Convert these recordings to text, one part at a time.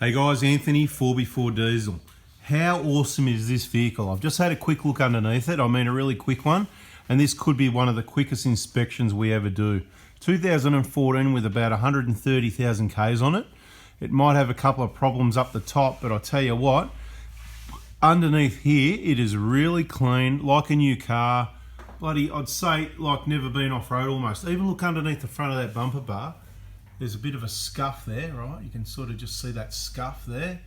Hey guys, Anthony, 4x4 Diesel. How awesome is this vehicle? I've just had a quick look underneath it. I mean a really quick one. And this could be one of the quickest inspections we ever do. 2014 with about 130,000 Ks on it. It might have a couple of problems up the top, but I'll tell you what, underneath here, it is really clean, like a new car. Bloody, I'd say like never been off-road almost. Even look underneath the front of that bumper bar. There's a bit of a scuff there, right? You can sort of just see that scuff there.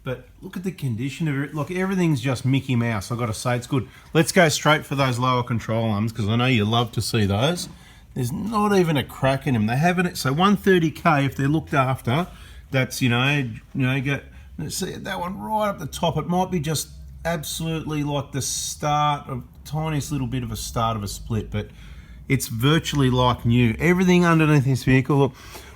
But look at the condition of it. Look, everything's just Mickey Mouse. I've got to say, it's good. Let's go straight for those lower control arms because I know you love to see those. There's not even a crack in them. They haven't it. So 130K, if they're looked after, that's, you get, let's see that one right up the top. It might be just absolutely like the start of, tiniest little bit of a start of a split, but it's virtually like new. Everything underneath this vehicle, look,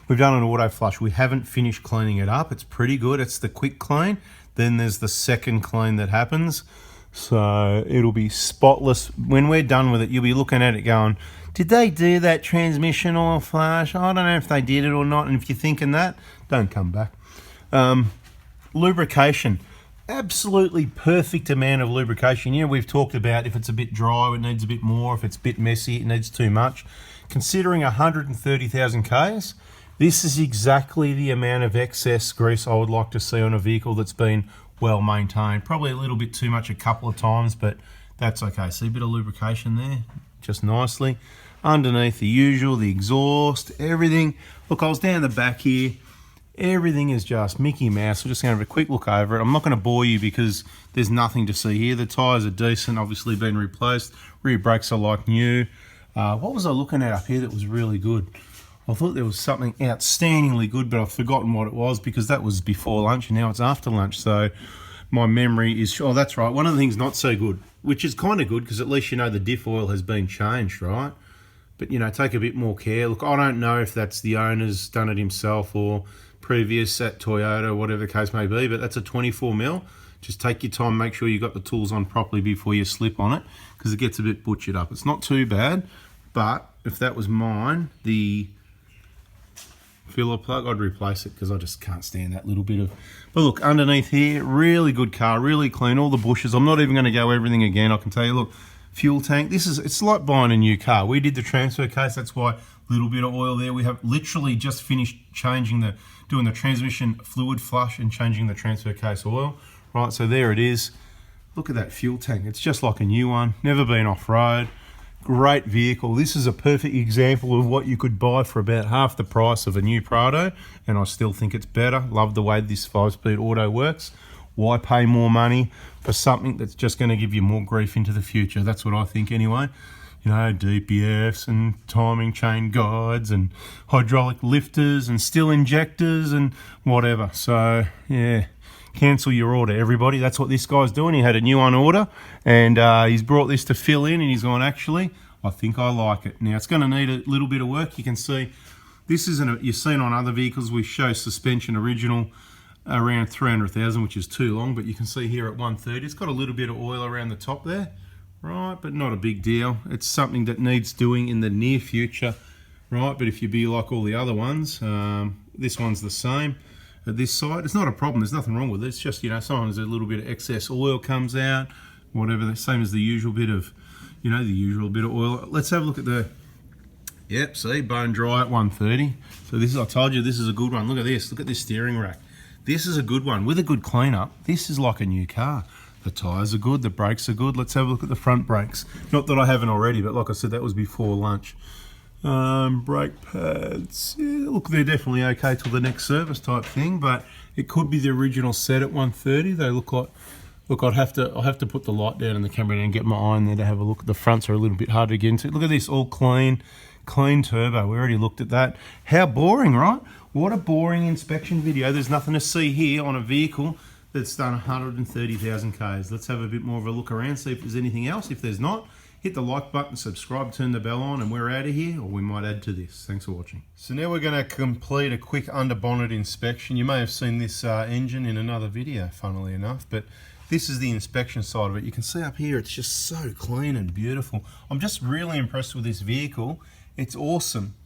we've done an auto flush. We haven't finished cleaning it up. It's pretty good. It's the quick clean. Then there's the second clean that happens. So it'll be spotless. When we're done with it, you'll be looking at it going, did they do that transmission oil flush? I don't know if they did it or not. And if you're thinking that, don't come back. Lubrication. Absolutely perfect amount of lubrication. You know, we've talked about if it's a bit dry, it needs a bit more. If it's a bit messy, it needs too much. Considering 130,000 Ks, this is exactly the amount of excess grease I would like to see on a vehicle that's been well maintained. Probably a little bit too much a couple of times, but that's okay. See a bit of lubrication there, just nicely. Underneath the usual, the exhaust, everything. Look, I was down the back here. Everything is just Mickey Mouse. We're just going to have a quick look over it. I'm not going to bore you because there's nothing to see here. The tyres are decent, obviously been replaced. Rear brakes are like new. What was I looking at up here that was really good? I thought there was something outstandingly good, but I've forgotten what it was because that was before lunch and now it's after lunch. So my memory is, oh, that's right. One of the things not so good, which is kind of good because at least you know the diff oil has been changed, right? But, you know, take a bit more care. Look, I don't know if that's the owner's done it himself or previous at Toyota, whatever the case may be, but that's a 24 mil. Just take your time, make sure you got the tools on properly before you slip on it because it gets a bit butchered up. It's not too bad, but if that was mine, the filler plug, I'd replace it because I just can't stand that little bit of. But look, underneath here, really good car, really clean, all the bushes. I'm not even going to go everything again. I can tell you, look, fuel tank, it's like buying a new car. We did the transfer case, that's why a little bit of oil there. We have literally just finished doing the transmission fluid flush and changing the transfer case oil. Right, so there it is. Look at that fuel tank. It's just like a new one, never been off-road. Great vehicle. This is a perfect example of what you could buy for about half the price of a new PRADO, and I still think it's better. Love the way this 5-speed auto works. Why pay more money for something that's just going to give you more grief into the future? That's what I think anyway. You know, DPFs and timing chain guides and hydraulic lifters and still injectors and whatever. So, yeah, cancel your order, everybody. That's what this guy's doing. He had a new one order and he's brought this to fill in and he's gone, actually, I think I like it. Now, it's going to need a little bit of work. You can see this isn't, you've seen on other vehicles, we show suspension original around 300,000, which is too long, but you can see here at 130, it's got a little bit of oil around the top there. Right, but not a big deal. It's something that needs doing in the near future, right? But if you be like all the other ones, this one's the same. At this side, it's not a problem. There's nothing wrong with it. It's just, you know, sometimes a little bit of excess oil comes out, whatever. The same as the usual bit of, you know, the usual bit of oil. Let's have a look at the, yep, see, bone dry at 130. So this is, I told you, this is a good one. Look at this. Look at this steering rack. This is a good one. With a good cleanup, this is like a new car. The tyres are good, the brakes are good. Let's have a look at the front brakes. Not that I haven't already, but like I said, that was before lunch. Brake pads, yeah, look, they're definitely okay till the next service type thing, but it could be the original set at 130. They look like, look, I'll have to put the light down in the camera and get my eye in there to have a look. The fronts are a little bit hard to get into. Look at this, all clean turbo. We already looked at that. How boring, right? What a boring inspection video. There's nothing to see here on a vehicle that's done 130,000 Ks. Let's have a bit more of a look around, see if there's anything else. If there's not, hit the like button, subscribe, turn the bell on, and we're out of here, or we might add to this. Thanks for watching. So now we're going to complete a quick under bonnet inspection. You may have seen this engine in another video, funnily enough, but this is the inspection side of it. You can see up here, it's just so clean and beautiful. I'm just really impressed with this vehicle. It's awesome.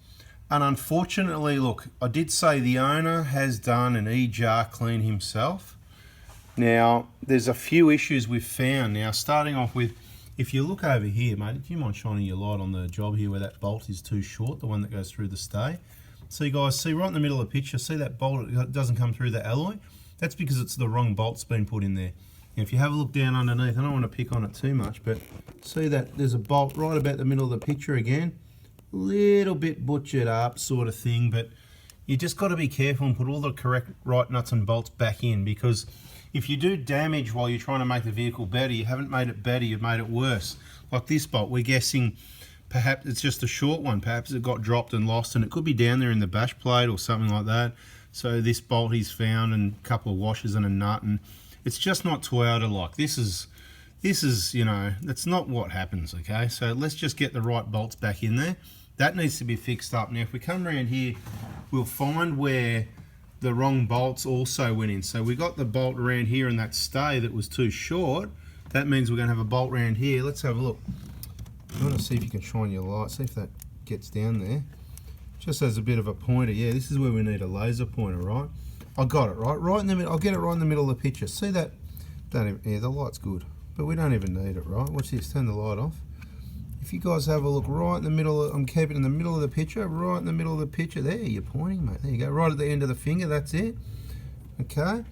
And unfortunately, look, I did say the owner has done an EGR clean himself. Now, there's a few issues we've found. Now, starting off with, if you look over here, mate, do you mind shining your light on the job here where that bolt is too short, the one that goes through the stay? So you guys see right in the middle of the picture, see that bolt, it doesn't come through the alloy? That's because it's the wrong bolt's been put in there. And if you have a look down underneath, I don't want to pick on it too much, but see that there's a bolt right about the middle of the picture again. Little bit butchered up sort of thing, but you just got to be careful and put all the correct right nuts and bolts back in, because if you do damage while you're trying to make the vehicle better, you haven't made it better, you've made it worse. Like this bolt, we're guessing perhaps it's just a short one, perhaps it got dropped and lost, and it could be down there in the bash plate or something like that. So this bolt he's found, and a couple of washers and a nut, and it's just not Toyota like. This is, you know, that's not what happens, okay? So let's just get the right bolts back in there. That needs to be fixed up. Now, if we come around here, we'll find where the wrong bolts also went in. So we got the bolt around here in that stay that was too short. That means we're going to have a bolt around here. Let's have a look. I want to see if you can shine your light, see if that gets down there. Just as a bit of a pointer. Yeah, this is where we need a laser pointer, right? I got it, right in the middle. I'll get it right in the middle of the picture. See that? Yeah, the light's good, but we don't even need it, right? Watch this, turn the light off. If you guys have a look right in the middle, I'm keeping it in the middle of the picture, right in the middle of the picture. There, you're pointing, mate. There you go, right at the end of the finger, that's it. Okay?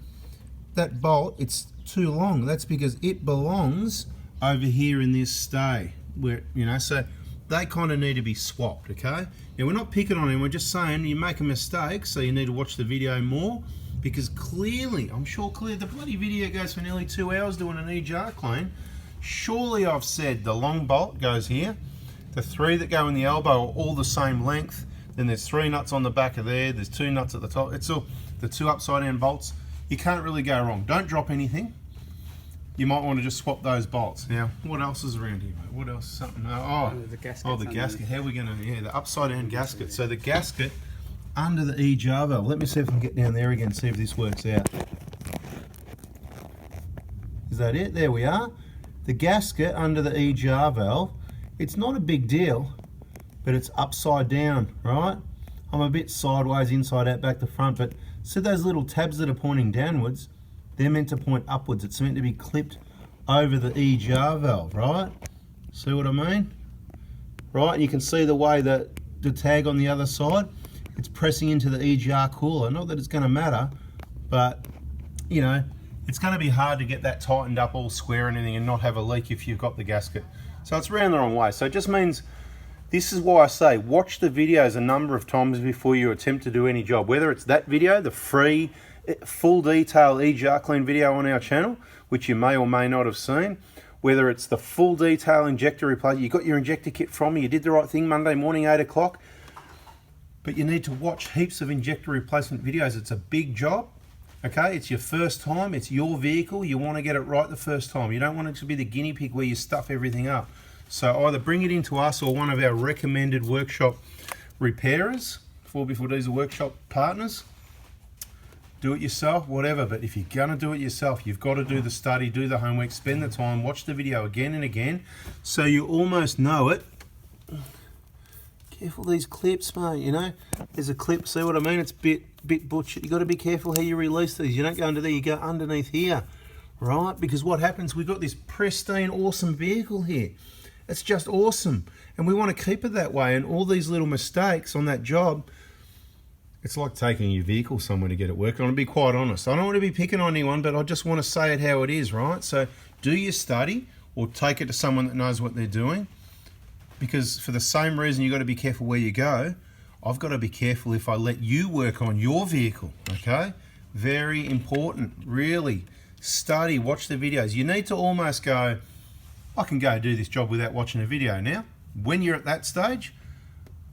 That bolt, it's too long. That's because it belongs over here in this stay. Where, you know, so they kind of need to be swapped, okay? Now, we're not picking on him, we're just saying you make a mistake, so you need to watch the video more, because clearly, I'm sure clearly, the bloody video goes for nearly 2 hours doing an EGR clean. Surely I've said the long bolt goes here, the 3 that go in the elbow are all the same length, then there's 3 nuts on the back of there, there's 2 nuts at the top, it's all the 2 upside down bolts. You can't really go wrong. Don't drop anything. You might want to just swap those bolts. Now, what else is around here, mate? What else? Something? The gasket. Oh, the gasket. How are we going to? Yeah, the upside down gasket. So the gasket under the EGR valve. Let me see if I can get down there again. See if this works out. Is that it? There we are. The gasket under the EGR valve. It's not a big deal, but it's upside down, right? I'm a bit sideways, inside out, back to front, but see those little tabs that are pointing downwards? They're meant to point upwards. It's meant to be clipped over the EGR valve, right? See what I mean? Right, and you can see the way that the tag on the other side, it's pressing into the EGR cooler. Not that it's going to matter, but, you know, it's going to be hard to get that tightened up all square and anything and not have a leak if you've got the gasket. So it's round the wrong way. So it just means, this is why I say, watch the videos a number of times before you attempt to do any job. Whether it's that video, the free, full detail EGR clean video on our channel, which you may or may not have seen, whether it's the full detail injector replacement, you got your injector kit from me, you did the right thing Monday morning, 8 o'clock, but you need to watch heaps of injector replacement videos. It's a big job, okay? It's your first time, it's your vehicle, you want to get it right the first time. You don't want it to be the guinea pig where you stuff everything up. So either bring it into us or one of our recommended workshop repairers, 4x4 Diesel workshop partners. Do it yourself, whatever, but if you're gonna do it yourself, you've got to do the study, do the homework, spend the time, watch the video again and again, so you almost know it. Careful these clips, mate, you know? There's a clip, see what I mean? It's a bit butchered. You've got to be careful how you release these. You don't go under there, you go underneath here, right? Because what happens, we've got this pristine, awesome vehicle here. It's just awesome, and we want to keep it that way, and all these little mistakes on that job, it's like taking your vehicle somewhere to get it working. To be quite honest, I don't want to be picking on anyone, but I just want to say it how it is, right? So do your study or take it to someone that knows what they're doing, because for the same reason you've got to be careful where you go, I've got to be careful if I let you work on your vehicle, okay? Very important, really. Study, watch the videos. You need to almost go, I can go do this job without watching a video now. When you're at that stage,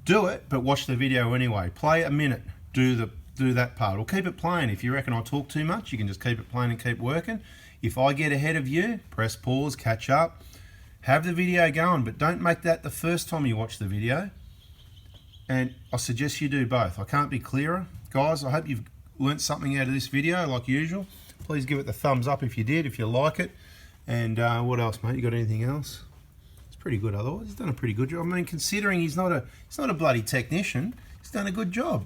do it, but watch the video anyway. Play a minute. Do that part, or keep it playing. If you reckon I talk too much, you can just keep it playing and keep working. If I get ahead of you, press pause, catch up, have the video going, but don't make that the first time you watch the video. And I suggest you do both. I can't be clearer. Guys, I hope you've learnt something out of this video like usual. Please give it the thumbs up if you did, if you like it. And what else, mate? You got anything else? It's pretty good otherwise. He's done a pretty good job. I mean, considering he's not a bloody technician, He's done a good job.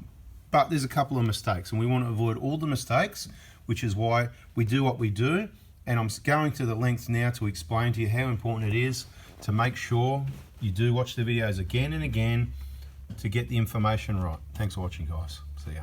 But there's a couple of mistakes, and we want to avoid all the mistakes, which is why we do what we do. And I'm going to the length now to explain to you how important it is to make sure you do watch the videos again and again to get the information right. Thanks for watching, guys. See ya.